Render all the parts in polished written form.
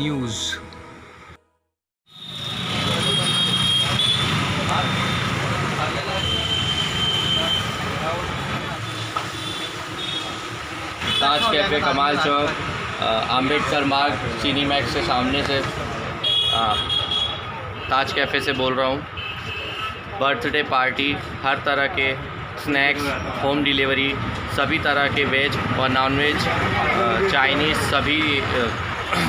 News. ताज cafe Kamal Chowk, Ambedkar मार्ग, चीनी max से सामने से ताज कैफ़े से बोल रहा हूँ। बर्थडे पार्टी, हर तरह के स्नैक्स, होम डिलीवरी, सभी तरह के वेज और नॉन वेज, चाइनीज़, सभी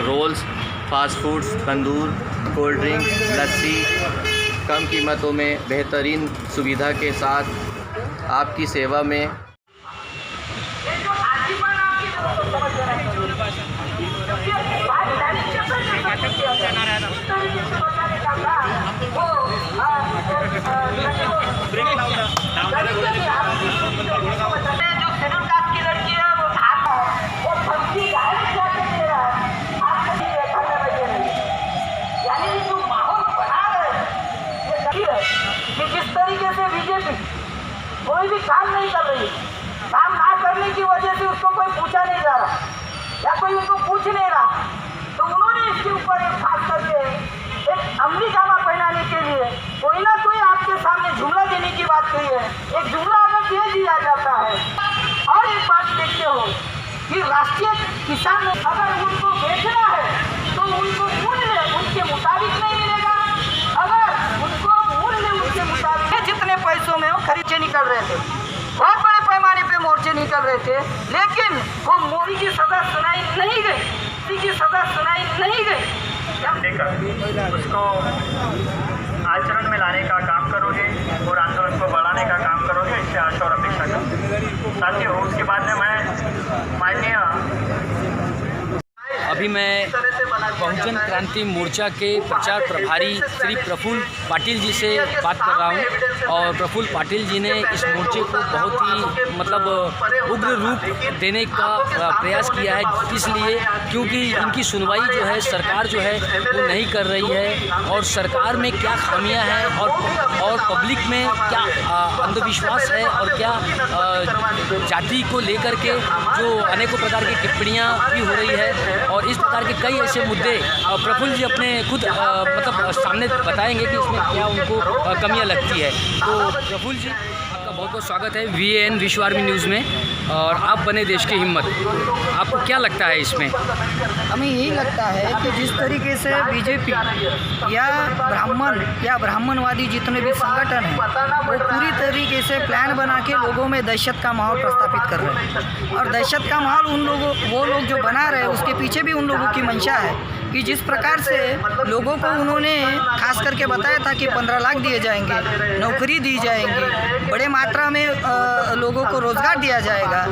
रोल्स, फास्ट फूड्स, तंदूर, कोल्ड ड्रिंक, लस्सी, कम कीमतों में बेहतरीन सुविधा के साथ आपकी सेवा में। जिस तरीके से बीजेपी कोई भी काम नहीं कर रही, काम ना करने की वजह से उसको कोई पूछा नहीं जा रहा या कोई उनको पूछ नहीं रहा, तो उन्होंने इसके ऊपर एक खास करके एक अमली जामा पहनाने के लिए कोई ना कोई आपके सामने जुमला देने की बात कही है। एक जुमला अगर दे दिया जाता है और एक बात देखते हो कि राष्ट्रीय किसान अगर उनको बेचना है तो उनको मूल्य उनके मुताबिक नहीं मिलेगा। अगर उनको मूल्य उनके मुताबिक जितने पैसों में वो खरीदे निकल रहे थे, बहुत बड़े पैमाने पे मोर्चे निकल रहे थे, लेकिन वो मोदी की सजा सुनाई नहीं गई, किसी की सजा सुनाई नहीं गई। लेकर उसको आचरण में लाने का काम करोगे और आंदोलन को बढ़ाने का काम करोगे, इससे आशा और अपेक्षा करूँ। साथियों, उसके बाद में मैं माननीय अभी मैं बहुजन क्रांति मोर्चा के प्रचार प्रभारी श्री प्रफुल्ल पाटिल जी से बात कर रहा हूं। और प्रफुल्ल पाटिल जी ने इस मोर्चे को बहुत ही उग्र रूप देने का प्रयास किया है, इसलिए क्योंकि इनकी सुनवाई जो है सरकार जो है वो नहीं कर रही है, और सरकार में क्या खामियां हैं और पब्लिक में क्या अंधविश्वास है और क्या जाति को लेकर के जो अनेकों प्रकार की टिप्पणियां भी हो रही है, और इस प्रकार के कई ऐसे मुद्दे प्रफुल्ल जी अपने खुद सामने बताएंगे कि इसमें क्या उनको कमियां लगती है। तो प्रफुल्ल जी, आपका बहुत बहुत स्वागत है VAN विश्व आर्मी न्यूज़ में, और आप बने देश की हिम्मत। आपको क्या लगता है इसमें? हमें यही लगता है कि जिस तरीके से बीजेपी या ब्राह्मणवादी जितने भी संगठन हैं वो पूरी तरीके से प्लान बना के लोगों में दहशत का माहौल प्रस्तापित कर रहे हैं, और दहशत का माहौल वो लोग जो बना रहे हैं उसके पीछे भी उन लोगों की मंशा है कि जिस प्रकार से लोगों को उन्होंने खास करके बताया था कि 15 लाख दिए जाएंगे, नौकरी दी जाएंगी, बड़े मात्रा में लोगों को रोज़गार दिया जाएगा,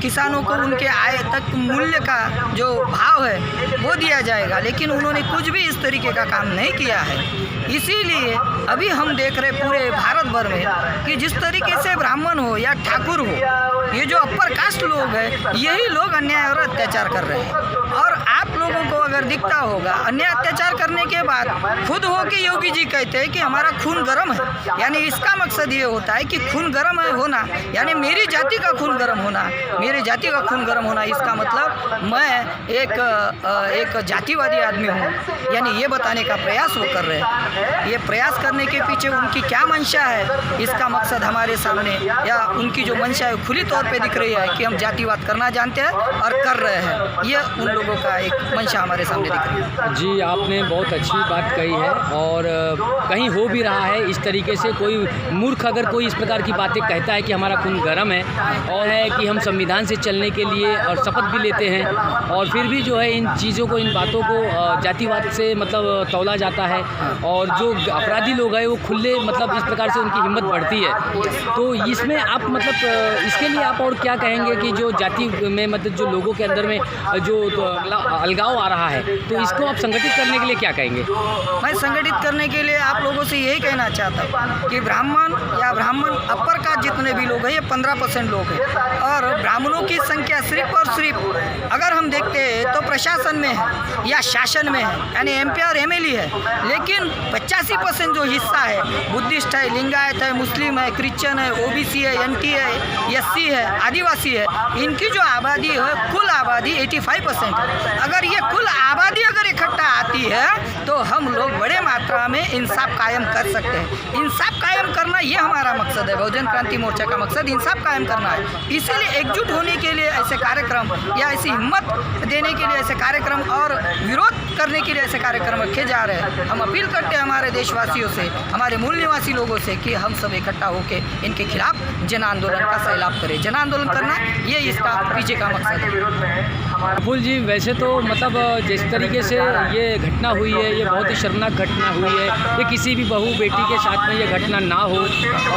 किसानों को उनके आय तक मूल्य का जो भाव है वो दिया जाएगा, लेकिन उन्होंने कुछ भी इस तरीके का काम नहीं किया है। इसीलिए अभी हम देख रहे पूरे भारत भर में कि जिस तरीके से ब्राह्मण हो या ठाकुर हो, ये जो अपर कास्ट लोग हैं यही लोग अन्याय और अत्याचार कर रहे हैं। और आप लोगों को अगर दिखता होगा अन्याय अत्याचार करने के बाद खुद हो कि योगी जी कहते हैं कि हमारा खून गर्म है, यानी इसका मकसद ये होता है कि खून गर्म है होना, यानी मेरी जाति का खून गर्म होना, मेरी जाति का खून गर्म होना, इसका मतलब मैं एक जातिवादी आदमी हूँ, यानी ये बताने का प्रयास वो कर रहे हैं। ये प्रयास करने के पीछे उनकी क्या मंशा है, इसका मकसद हमारे सामने, या उनकी जो मंशा है खुली तौर पे दिख रही है कि हम जातिवाद करना जानते हैं और कर रहे हैं, ये उन लोगों का एक मंशा हमारे सामने दिख रही है। जी, आपने बहुत अच्छी बात कही है, और कहीं हो भी रहा है इस तरीके से। कोई मूर्ख अगर कोई इस प्रकार की बातें कहता है कि हमारा खून गर्म है, और है कि हम संविधान से चलने के लिए और शपथ भी लेते हैं, और फिर भी जो है इन चीज़ों को, इन बातों को जातिवाद से मतलब तौला जाता है, और जो अपराधी लोग हैं वो खुले मतलब इस प्रकार से उनकी हिम्मत बढ़ती है। तो इसमें आप मतलब इसके लिए आप और क्या कहेंगे कि जो जाति में मतलब जो लोगों के अंदर में जो अलगाव आ रहा है, तो इसको आप संगठित करने के लिए क्या कहेंगे? मैं संगठित करने के लिए आप लोगों से यही कहना चाहता हूँ कि ब्राह्मण अपर का जितने भी लोग हैं ये 15% लोग हैं। और ब्राह्मणों की संख्या सिर्फ और सिर्फ अगर हम देखते हैं तो प्रशासन में है या शासन में है, यानी MP और MLE है, लेकिन 85% जो हिस्सा है बुद्धिस्ट है, लिंगायत है, मुस्लिम है, क्रिश्चियन है, OBC है, NT है, SC है, आदिवासी है, इनकी जो आबादी है कुल आबादी 85% है। अगर ये कुल आबादी अगर इकट्ठा आती है तो हम लोग बड़े मात्रा में इंसाफ कायम कर सकते हैं। इंसाफ कायम करना ये हमारा मकसद है, बहुजन क्रांति मोर्चा का मकसद इंसाफ कायम करना है। इसीलिए एकजुट होने के लिए ऐसे कार्यक्रम या ऐसी हिम्मत देने के लिए ऐसे कार्यक्रम और विरोध करने के लिए ऐसे कार्यक्रम रखे जा रहे हैं। हम अपील करते हैं हमारे देशवासियों से, हमारे मूल निवासी लोगों से कि हम सब इकट्ठा होकर इनके खिलाफ जन आंदोलन का सैलाब करें। जन आंदोलन करना ये इसका पीछे का मकसद है। प्रफुल्ल जी, वैसे तो मतलब जिस तरीके से ये घटना हुई है ये बहुत ही शर्मनाक घटना हुई है। ये किसी भी बहू बेटी के साथ में ये घटना ना हो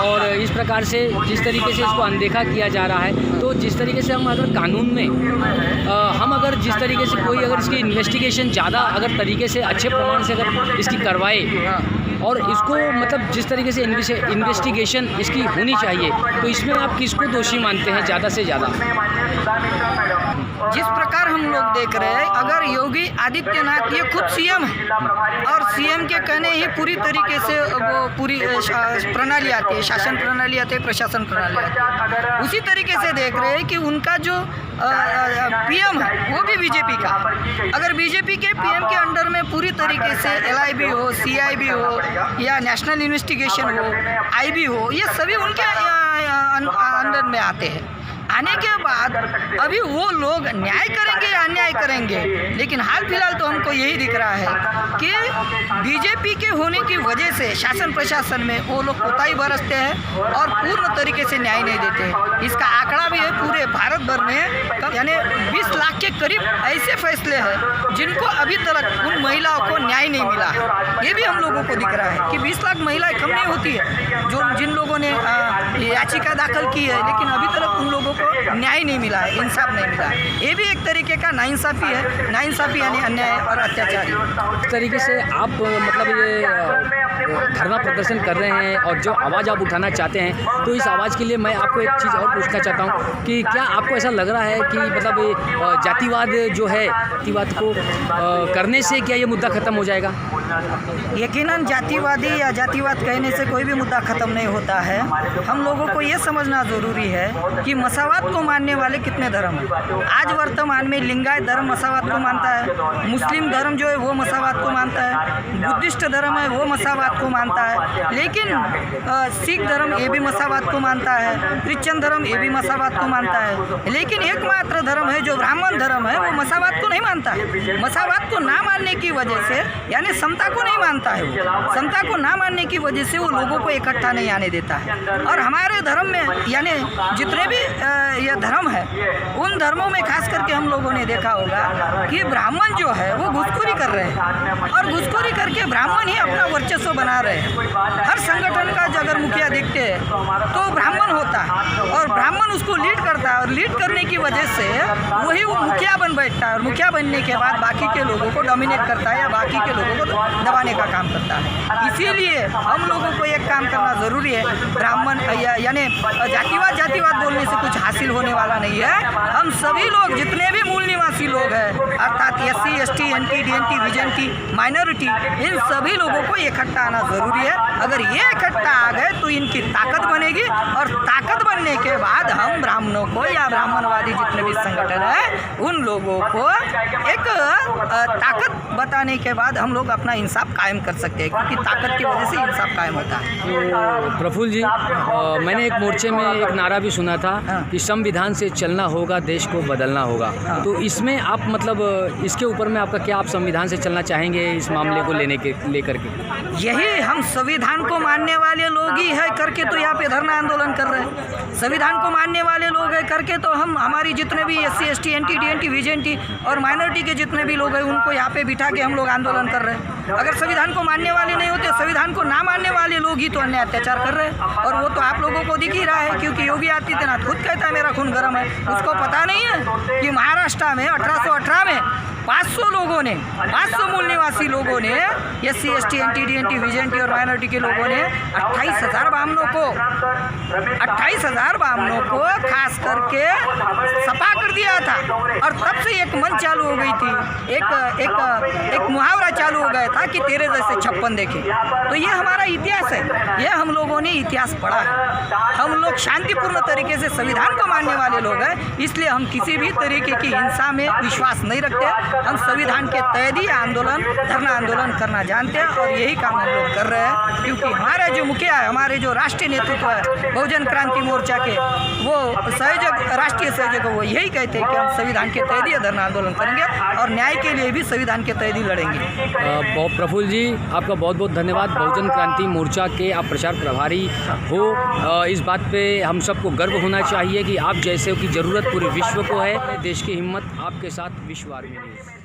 और इस प्रकार से जिस तरीके से इसको अनदेखा किया जा रहा है, तो जिस तरीके से हम अगर कानून में हम अगर जिस तरीके से कोई अगर इसकी इन्वेस्टिगेशन ज़्यादा अगर तरीके से अच्छे प्रमाण से अगर इसकी करवाए और इसको मतलब जिस तरीके से इन्वेस्टिगेशन इसकी होनी चाहिए, तो इसमें आप किसको दोषी मानते हैं ज़्यादा से ज़्यादा? जिस प्रकार हम लोग देख रहे हैं, अगर योगी आदित्यनाथ ये खुद CM है और CM के कहने ही पूरी तरीके से वो पूरी प्रणाली आती है, शासन प्रणाली आती है, प्रशासन प्रणाली आती है, उसी तरीके से देख रहे हैं कि उनका जो PM है वो भी बीजेपी का। अगर बीजेपी के PM के अंडर में पूरी तरीके से LIB हो, CIB हो या नेशनल इन्वेस्टिगेशन हो, IB हो, ये सभी उनके अंडर में आते हैं। आने के बाद अभी वो लोग न्याय करेंगे या अन्याय करेंगे, लेकिन हाल फिलहाल तो हमको यही दिख रहा है कि बीजेपी के होने की वजह से शासन प्रशासन में वो लोग कोताही बरसते हैं और पूर्ण तरीके से न्याय नहीं देते। इसका आंकड़ा भी है पूरे भारत भर में, यानी 20 लाख के करीब ऐसे फैसले हैं जिनको अभी तक उन महिलाओं को न्याय नहीं मिला है। ये भी हम लोगों को दिख रहा है कि 20 लाख महिलाएं कम नहीं होती है जो जिन लोगों ने याचिका दाखिल की है, लेकिन अभी तक उन लोगों को न्याय नहीं मिला है, इंसाफ नहीं मिला है। ये भी एक तरीके का नाइंसाफ़ी है। नाइंसाफ़ी यानी अन्याय और अत्याचार। इस तरीके से आप मतलब ये धरना प्रदर्शन कर रहे हैं और जो आवाज़ आप उठाना चाहते हैं, तो इस आवाज़ के लिए मैं आपको एक चीज़ और पूछना चाहता हूँ कि क्या आपको ऐसा लग रहा है कि मतलब जातिवाद जो है, जातिवाद को करने से क्या ये मुद्दा ख़त्म हो जाएगा? यकीनन जातिवादी या जातिवाद कहने से कोई भी मुद्दा ख़त्म नहीं होता है। हम लोगों को ये समझना ज़रूरी है कि मसावात को मानने वाले कितने धर्म हैं। आज वर्तमान में लिंगायत धर्म मसावात को मानता है, मुस्लिम धर्म जो है वो मसावात को मानता है, बुद्धिस्ट धर्म है वो मसावात को मानता है, लेकिन सिख धर्म ये भी मसावात को मानता है, क्रिश्चियन धर्म ये भी मसावात को मानता है, लेकिन एकमात्र धर्म है जो ब्राह्मण धर्म है वो मसावात को नहीं मानता है। मसावात को ना मानने की वजह से, यानी समता को नहीं मानता है, वो समता को ना मानने की वजह से वो लोगों को इकट्ठा नहीं आने देता है। और हमारे धर्म में यानी जितने भी ये धर्म है, उन धर्मों में खास करके हम लोगों ने देखा होगा कि ब्राह्मण जो है वो घुसखोरी कर रहे हैं और घुसखोरी करके ब्राह्मण ही अपना वर्चस्व बना रहे हैं। हर संगठन का अगर मुखिया देखते हैं तो ब्राह्मण होता है और ब्राह्मण उसको लीड करता है और लीड करने की वजह से वही वो मुखिया बन बैठता है और मुखिया बनने के बाद बाकी के लोगों को डोमिनेट करता है या बाकी के लोगों को दबाने का काम करता है। इसीलिए हम लोगों को एक काम करना ज़रूरी है। ब्राह्मण यानी जातिवाद बोलने से कुछ हासिल होने वाला नहीं है। हम सभी लोग जितने भी मूल निवासी लोग हैं, अर्थात SC ST NT DNT VJNT minority, इन सभी लोगों को इकट्ठा आना ज़रूरी है। अगर ये इकट्ठा आ गए तो इनकी ताकत बनेगी और ताकत बनने के बाद हम ब्राह्मणों को या ब्राह्मणवादी जितने भी संगठन है उन लोगों को एक ताकत बताने के बाद हम लोग अपना इंसाफ कायम कर सकते हैं, क्योंकि ताकत की वजह से इंसाफ कायम होता है। तो प्रफुल्ल जी, मैंने एक मोर्चे में एक नारा भी सुना था कि संविधान से चलना होगा, देश को बदलना होगा। तो इसमें आप मतलब इसके ऊपर में आपका क्या, आप संविधान से चलना चाहेंगे इस मामले को लेकर के? यही हम संविधान को मानने वाले लोग ही है करके तो यहाँ पे धरना आंदोलन कर रहे हैं। संविधान को मानने वाले लोग है करके तो हम हमारी जितने भी SC ST NT DNT VJNT और माइनॉरिटी के जितने भी लोग हैं उनको यहाँ पे बिठा के हम लोग आंदोलन कर रहे हैं। अगर संविधान को मानने वाले नहीं होते, संविधान को ना मानने वाले लोग ही तो अन्य अत्याचार कर रहे हैं, और वो तो आप लोगों को दिख ही रहा है, क्योंकि योगी आदित्यनाथ खुद कहता है मेरा खून गर्म है। उसको पता नहीं है कि महाराष्ट्र में 1818 में 500 लोगों ने, 500 मूल निवासी लोगों ने, SC ST NT DNT VJNT और माइनॉरिटी के लोगों ने 28,000 बामनों को खास करके सपा कर दिया था। और तब से एक मन चालू हो गई थी, एक मुहावरा चालू हो गया था कि तेरे जैसे 56 देखे। तो ये हमारा इतिहास है, ये हम लोगों ने इतिहास पढ़ा है। हम लोग शांतिपूर्ण तरीके से संविधान को मानने वाले लोग हैं, इसलिए हम किसी भी तरीके की हिंसा में विश्वास नहीं रखते। हम संविधान के तहत ही आंदोलन, धरना आंदोलन करना जानते हैं, और यही काम हम लोग कर रहे हैं। क्योंकि हमारे जो मुखिया है, हमारे जो राष्ट्रीय नेतृत्व है बहुजन क्रांति मोर्चा के, वो संयोजक, राष्ट्रीय संयोजक, वो यही कहते हैं कि हम संविधान के तहत ही धरना आंदोलन करेंगे और न्याय के लिए भी संविधान के तहत ही लड़ेंगे। प्रफुल्ल जी, आपका बहुत बहुत धन्यवाद। बहुजन क्रांति मोर्चा के आप प्रचार प्रभारी हो, इस बात पे हम सबको गर्व होना चाहिए कि आप जैसे की ज़रूरत पूरे विश्व को है। देश की हिम्मत आपके साथ, विश्व आर्मी न्यूज़।